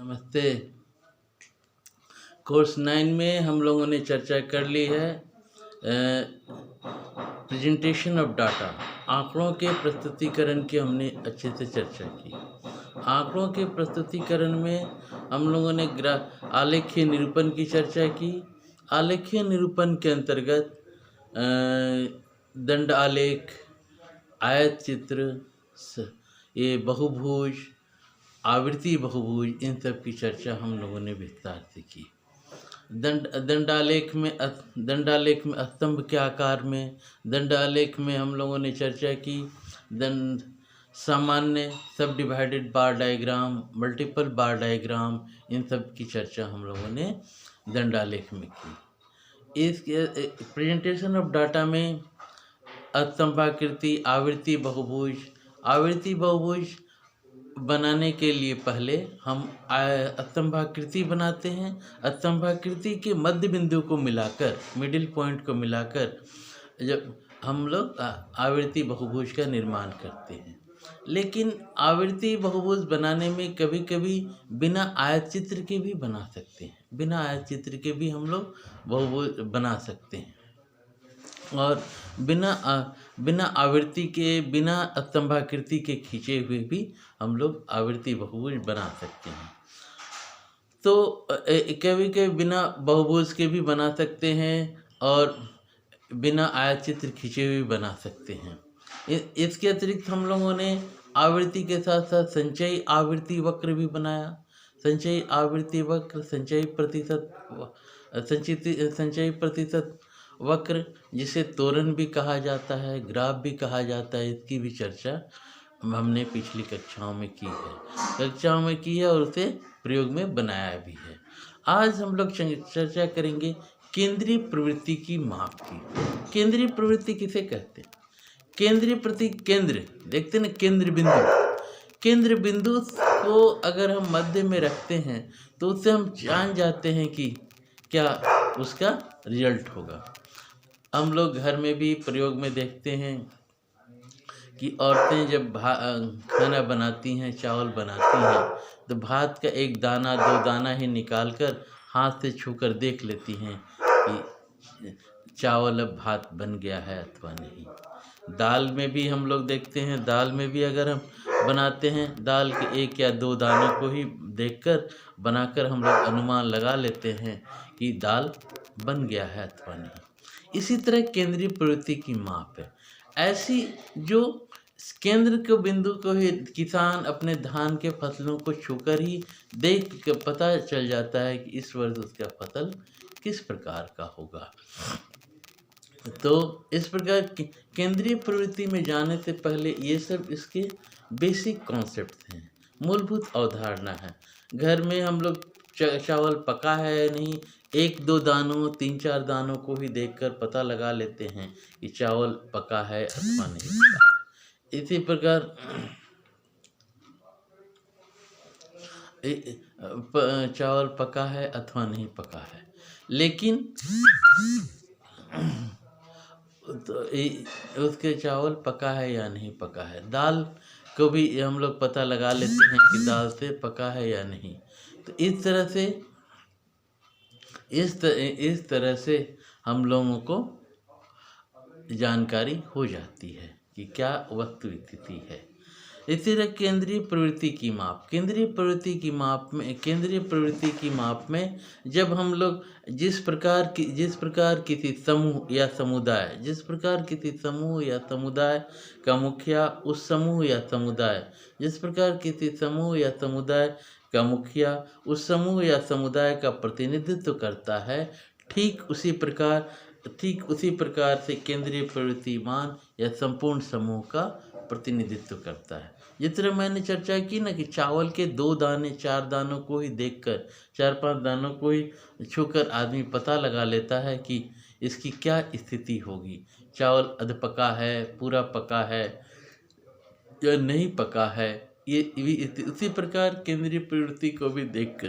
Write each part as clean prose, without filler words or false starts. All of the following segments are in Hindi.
नमस्ते। कोर्स 9 में हम लोगों ने चर्चा कर ली है प्रेजेंटेशन ऑफ डाटा। आंकड़ों के प्रस्तुतिकरण की हमने अच्छे से चर्चा की। आंकड़ों के प्रस्तुतिकरण में हम लोगों ने आलेखीय निरूपण की चर्चा की। आलेखीय निरूपण के अंतर्गत दंड आलेख, आयत चित्र, ये बहुभुज, आवृत्ति बहुभुज, इन सब की चर्चा हम लोगों ने विस्तार से की। दंडालेख में स्तंभ के आकार में, दंडालेख में हम लोगों ने चर्चा की दंड सामान्य, सब डिवाइडेड बार डायग्राम, मल्टीपल बार डायग्राम, इन सब की चर्चा हम लोगों ने दंडालेख में की। इस प्रेजेंटेशन ऑफ डाटा में स्तंभाकृति, आवृत्ति बहुभुज बनाने के लिए पहले हम स्तंभाकृति बनाते हैं। स्तंभाकृति के मध्य बिंदु को मिलाकर, मिडिल पॉइंट को मिलाकर जब हम लोग आवृत्ति बहुभुज का निर्माण करते हैं। लेकिन आवृत्ति बहुभुज बनाने में कभी कभी बिना आयत चित्र के भी बना सकते हैं। बिना आयत चित्र के भी हम लोग बहुभुज बना सकते हैं और बिना आवृत्ति के, बिना स्तंभाकृति के खींचे हुए भी हम लोग आवृत्ति बहुभुज बना सकते हैं। तो कभी कभी बिना बहुभुज के भी बना सकते हैं और बिना आयत चित्र खींचे हुए भी बना सकते हैं। इसके अतिरिक्त हम लोगों ने आवृत्ति के साथ साथ संचयी आवृत्ति वक्र भी बनाया। संचयी आवृत्ति वक्र, संचयी प्रतिशत वक्र, जिसे त्वरण भी कहा जाता है, ग्राफ भी कहा जाता है, इसकी भी चर्चा हमने पिछली कक्षाओं में की है और उसे प्रयोग में बनाया भी है। आज हम लोग चर्चा करेंगे केंद्रीय प्रवृत्ति की माप की। केंद्रीय प्रवृत्ति किसे कहते हैं? केंद्रीय प्रति केंद्र, देखते हैं ना, केंद्र बिंदु को अगर हम मध्य में रखते हैं तो उससे हम जान जाते हैं कि क्या उसका रिजल्ट होगा। हम लोग घर में भी प्रयोग में देखते हैं कि औरतें जब खाना बनाती हैं, चावल बनाती हैं, तो भात का एक दाना, दो दाना ही निकालकर हाथ से छूकर देख लेती हैं कि चावल अब भात बन गया है अथवा नहीं। दाल में भी हम लोग देखते हैं, दाल में भी अगर हम बनाते हैं, दाल के एक या दो दानों को ही देखकर बनाकर हम लोग अनुमान लगा लेते हैं कि दाल बन गया है अथवा नहीं। इसी तरह केंद्रीय प्रवृत्ति की माप है। ऐसी जो केंद्र के बिंदु को ही किसान अपने धान के फसलों को छूकर ही देख कर पता चल जाता है कि इस वर्ष उसका फसल किस प्रकार का होगा। तो इस प्रकार केंद्रीय प्रवृत्ति में जाने से पहले ये सब इसके बेसिक कॉन्सेप्ट हैं, मूलभूत अवधारणा है। घर में हम लोग चावल पका है या नहीं, एक दो दानों, तीन चार दानों को ही देखकर पता लगा लेते हैं कि चावल पका है अथवा नहीं पका है। इसी प्रकार चावल पका है अथवा नहीं पका है, लेकिन तो उसके चावल पका है या नहीं पका है। दाल को भी हम लोग पता लगा लेते हैं कि दाल से पका है या नहीं। तो इस तरह से हम लोगों को जानकारी हो जाती है कि क्या वस्तु स्थिति है। इसी तरह केंद्रीय प्रवृत्ति की माप, केंद्रीय प्रवृत्ति की माप में जब हम लोग जिस प्रकार किसी समूह या समुदाय का मुखिया उस समूह या समुदाय, जिस प्रकार किसी समूह या समुदाय का मुखिया उस समूह या समुदाय का प्रतिनिधित्व करता है, ठीक उसी प्रकार से केंद्रीय प्रवृत्तिमान या संपूर्ण समूह का प्रतिनिधित्व करता है। जिस तरह मैंने चर्चा की ना कि चावल के दो दाने, चार दानों को ही देखकर, चार पांच दानों को ही छूकर आदमी पता लगा लेता है कि इसकी क्या स्थिति होगी। चावल अध पका है, पूरा पका है या नहीं पका है। ये उसी प्रकार केंद्रीय प्रवृत्ति को भी देखकर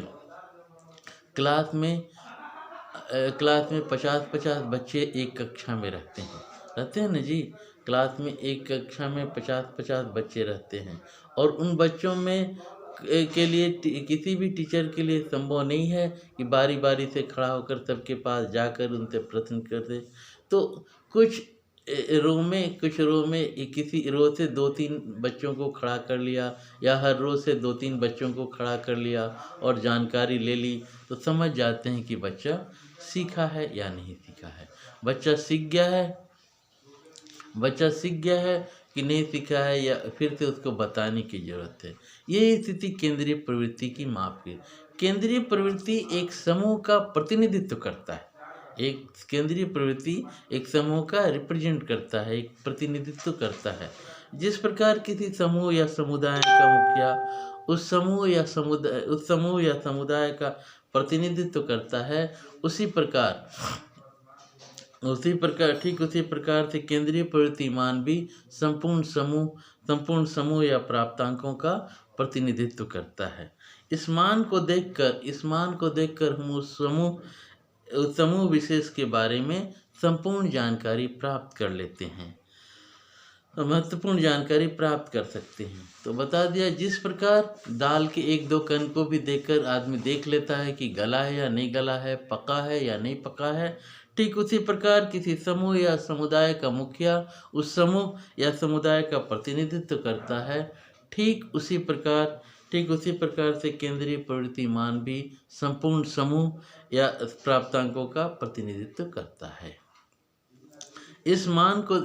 क्लास में 50-50 बच्चे एक कक्षा में रहते हैं ना जी। क्लास में एक कक्षा में 50-50 बच्चे रहते हैं और उन बच्चों में के लिए किसी भी टीचर के लिए संभव नहीं है कि बारी बारी से खड़ा होकर सबके पास जाकर उनसे प्रश्न कर दे। तो कुछ रो में किसी रो से 2-3 बच्चों को खड़ा कर लिया, या हर रो से 2-3 बच्चों को खड़ा कर लिया और जानकारी ले ली, तो समझ जाते हैं कि बच्चा सीखा है या नहीं सीखा है। बच्चा सीख गया है कि नहीं सीखा है, या फिर से उसको बताने की ज़रूरत है। ये स्थिति केंद्रीय प्रवृत्ति की माप की। केंद्रीय प्रवृत्ति एक समूह का प्रतिनिधित्व करता है। एक केंद्रीय प्रवृत्ति एक समूह का रिप्रेजेंट करता है, एक प्रतिनिधित्व करता है। जिस प्रकार किसी समूह या समुदाय का मुखिया उस समूह या समुदाय का प्रतिनिधित्व करता है, उसी प्रकार ठीक उसी प्रकार से केंद्रीय प्रवृत्तिमान भी संपूर्ण समूह या प्राप्तांकों का प्रतिनिधित्व करता है। इस मान को देखकर हम उस समूह विशेष के बारे में संपूर्ण जानकारी प्राप्त कर लेते हैं, महत्वपूर्ण जानकारी प्राप्त कर सकते हैं। तो बता दिया, जिस प्रकार दाल के 1-2 कण को भी देखकर आदमी देख लेता है कि गला है या नहीं गला है, पका है या नहीं पका है, ठीक उसी प्रकार किसी समूह या समुदाय का मुखिया उस समूह या समुदाय का प्रतिनिधित्व करता है। ठीक उसी प्रकार से केंद्रीय प्रवृत्तिमान भी संपूर्ण समूह या प्राप्तांकों का प्रतिनिधित्व करता है। इस मान को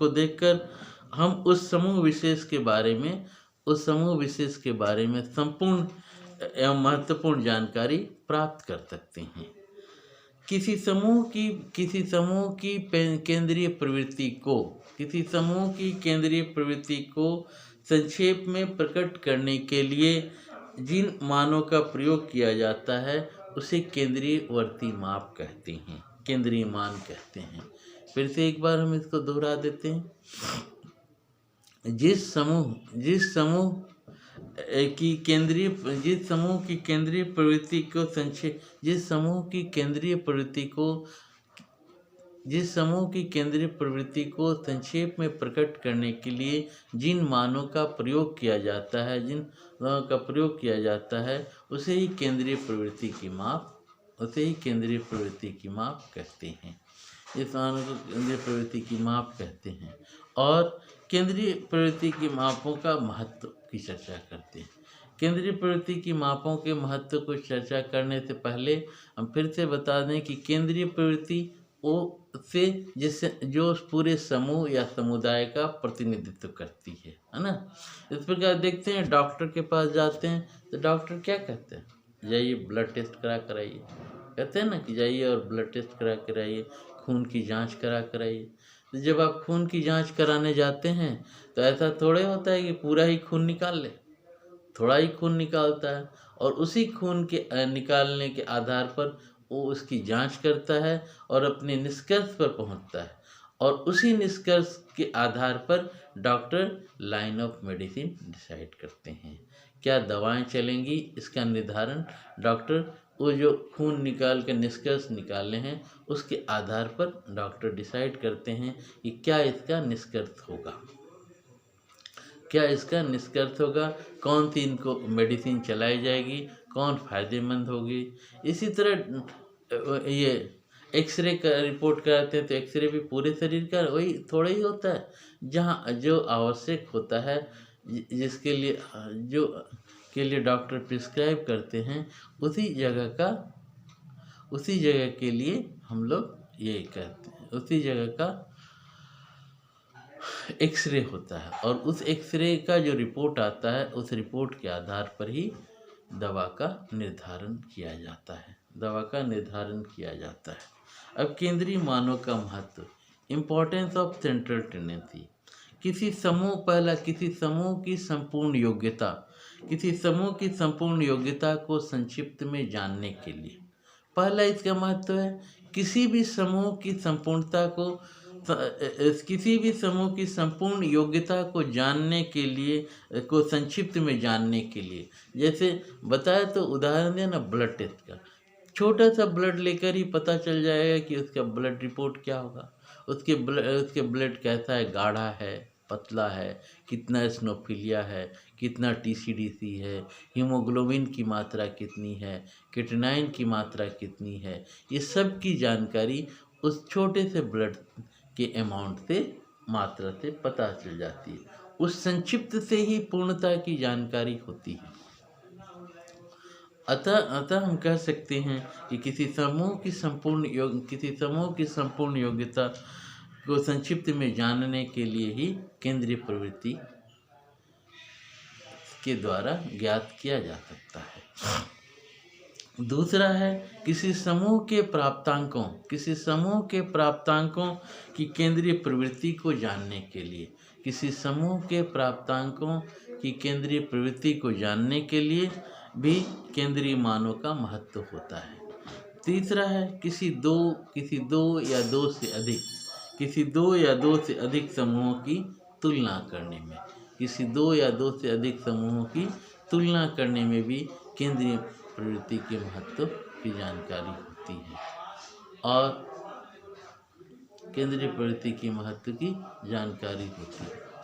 देखकर हम उस समूह विशेष के बारे में संपूर्ण एवं महत्वपूर्ण जानकारी प्राप्त कर सकते हैं। किसी समूह की केंद्रीय प्रवृत्ति को संक्षेप में प्रकट करने के लिए जिन मानों का प्रयोग किया जाता है उसे केंद्रीयवर्ती माप कहते हैं, केंद्रीय मान कहते हैं। फिर से एक बार हम इसको दोहरा देते हैं। जिस समूह की केंद्रीय प्रवृत्ति को संक्षेप में प्रकट करने के लिए जिन मानों का प्रयोग किया जाता है उसे ही केंद्रीय प्रवृत्ति की माप कहते हैं। इस मानों को केंद्रीय प्रवृत्ति की माप कहते हैं। और केंद्रीय प्रवृत्ति की मापों का महत्व की चर्चा करते हैं। केंद्रीय प्रवृत्ति की मापों के महत्व को चर्चा करने से पहले हम फिर से बता दें कि केंद्रीय प्रवृत्ति जो पूरे समूह या समुदाय का प्रतिनिधित्व करती है ना। इस प्रकार देखते हैं, डॉक्टर के पास जाते हैं तो डॉक्टर क्या कहते हैं, जाइए ब्लड टेस्ट करा कराइए, कहते हैं ना कि जाइए और ब्लड टेस्ट करा कराइए, खून की जांच करा कराइए। तो जब आप खून की जांच कराने जाते हैं तो ऐसा थोड़े होता है कि पूरा ही खून निकाल ले, थोड़ा ही खून निकालता है, और उसी खून के निकालने के आधार पर वो उसकी जांच करता है और अपने निष्कर्ष पर पहुंचता है, और उसी निष्कर्ष के आधार पर doctor line of medicine decide करते हैं। क्या दवाएं चलेंगी, इसका निर्धारण डॉक्टर वो जो खून निकाल कर निष्कर्ष निकाले हैं उसके आधार पर डॉक्टर डिसाइड करते हैं कि क्या इसका निष्कर्ष होगा, कौन सी इनको मेडिसिन चलाई जाएगी, कौन फायदेमंद होगी। इसी तरह ये एक्सरे का रिपोर्ट कराते हैं तो एक्सरे भी पूरे शरीर का वही थोड़ा ही होता है, जहाँ जो आवश्यक होता है जिसके लिए डॉक्टर प्रिस्क्राइब करते हैं उसी जगह के लिए हम लोग ये कहते हैं, उसी जगह का एक्सरे होता है, और उस एक्सरे का जो रिपोर्ट आता है उस रिपोर्ट के आधार पर ही दवा का निर्धारण किया जाता है। अब केंद्रीय मानों का महत्व, इम्पोर्टेंस ऑफ सेंट्रल टेंडेंसी। किसी समूह की संपूर्ण योग्यता को संक्षिप्त में जानने के लिए, पहला इसका महत्व है किसी भी समूह की संपूर्ण योग्यता को जानने के लिए, को संक्षिप्त में जानने के लिए। जैसे बताया तो उदाहरण दिया ना ब्लड टेस्ट का, छोटा सा ब्लड लेकर ही पता चल जाएगा कि उसका ब्लड रिपोर्ट क्या होगा, उसके ब्लड कैसा है, गाढ़ा है, पतला है, कितना स्नोफिलिया है, कितना TCDC है, हीमोग्लोबिन की मात्रा कितनी है, क्रिएटिनिन की मात्रा कितनी है, ये सब की जानकारी उस छोटे से ब्लड के अमाउंट से, मात्रा से पता चल जाती है। उस संक्षिप्त से ही पूर्णता की जानकारी होती है। अतः हम कह सकते हैं कि किसी समूह की संपूर्ण योग्यता को संक्षिप्त में जानने के लिए ही केंद्रीय प्रवृत्ति के द्वारा ज्ञात किया जा सकता है। दूसरा है किसी समूह के प्राप्तांकों की केंद्रीय प्रवृत्ति को जानने के लिए, किसी समूह के प्राप्तांकों की केंद्रीय प्रवृत्ति को जानने के लिए भी केंद्रीय मानों का महत्व होता है। तीसरा है किसी दो या दो से अधिक समूहों की तुलना करने में, किसी 2 या 2 से अधिक समूहों की तुलना करने में भी केंद्रीय प्रवृत्ति के महत्व की जानकारी होती है। और केंद्रीय प्रवृत्ति के महत्व की जानकारी होती है।